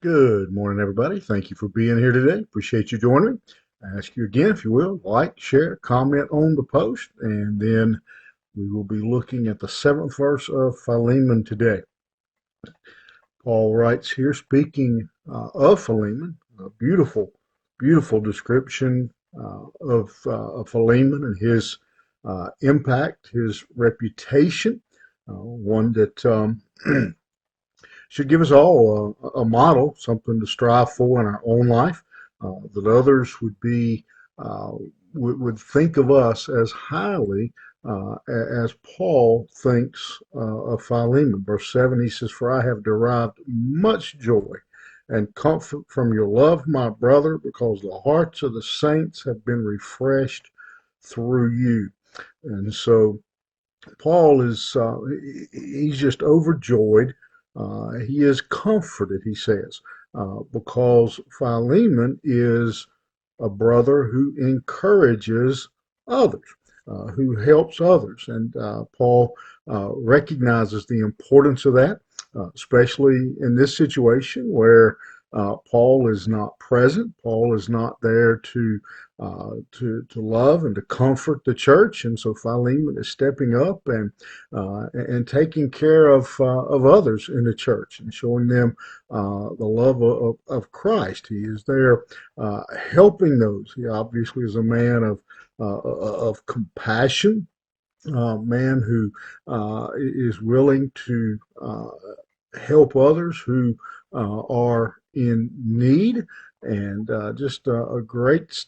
Good morning, everybody. Thank you for being here today. Appreciate you joining me. I ask you again, if you will, like, share, comment on the post, and then we will be looking at the seventh verse of Philemon today. Paul writes here, speaking of Philemon, a beautiful, beautiful description of Philemon and his impact, his reputation, one that should give us all a model, something to strive for in our own life, that others would be would think of us as highly as Paul thinks of Philemon. Verse 7, he says, "For I have derived much joy and comfort from your love, my brother, because the hearts of the saints have been refreshed through you." And so Paul is he's just overjoyed. He is comforted, he says, because Philemon is a brother who encourages others, who helps others. And Paul recognizes the importance of that, especially in this situation where Paul is not present. Paul is not there to love and to comfort the church, and so Philemon is stepping up and taking care of others in the church and showing them the love of Christ. He is there helping those. He obviously is a man of compassion, man who is willing to help others who are in need, and just a great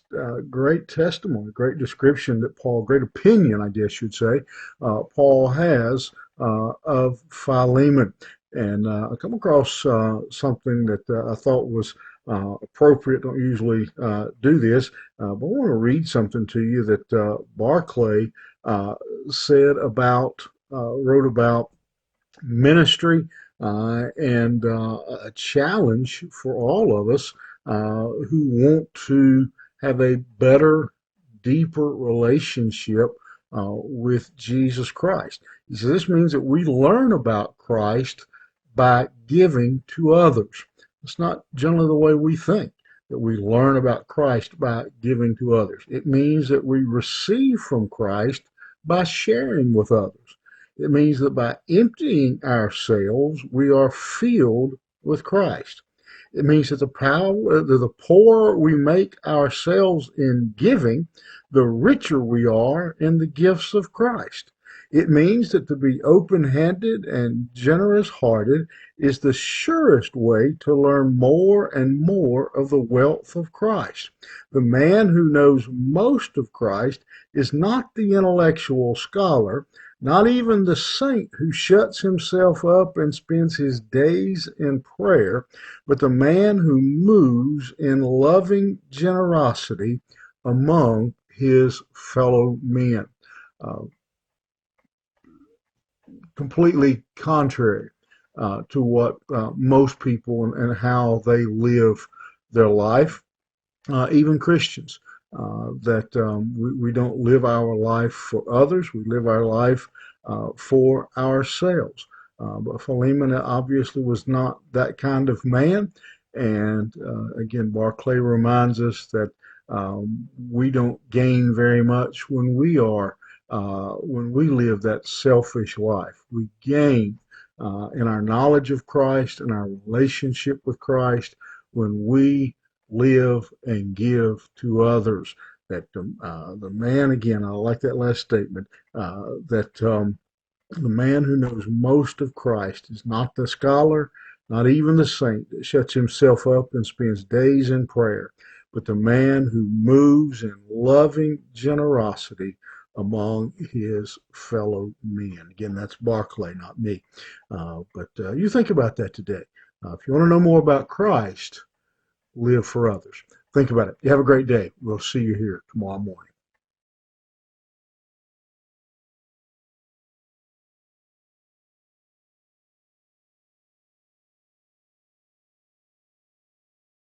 testimony, great description that Paul, great opinion, I guess you'd say, Paul has of Philemon. And I come across something that I thought was appropriate. Don't usually do this, but I want to read something to you that Barclay said about, wrote about ministry and a challenge for all of us who want to have a better, deeper relationship with Jesus Christ. He says this means that we learn about Christ by giving to others. It's not generally the way we think, that we learn about Christ by giving to others. It means that we receive from Christ by sharing with others. It means that by emptying ourselves, we are filled with Christ. It means that the poorer we make ourselves in giving, the richer we are in the gifts of Christ. It means that to be open-handed and generous-hearted is the surest way to learn more and more of the wealth of Christ. The man who knows most of Christ is not the intellectual scholar, not even the saint who shuts himself up and spends his days in prayer, but the man who moves in loving generosity among his fellow men. Uh, Completely contrary to what most people and how they live their life, even Christians. That we don't live our life for others, we live our life for ourselves. But Philemon obviously was not that kind of man. And again, Barclay reminds us that we don't gain very much when we live that selfish life. We gain in our knowledge of Christ and our relationship with Christ when we live and give to others. That the man, again, I like that last statement, that the man who knows most of Christ is not the scholar, not even the saint that shuts himself up and spends days in prayer, but the man who moves in loving generosity among his fellow men. Again, that's Barclay, not me. But you think about that today. If you want to know more about Christ, live for others. Think about it. You have a great day. We'll see you here tomorrow morning.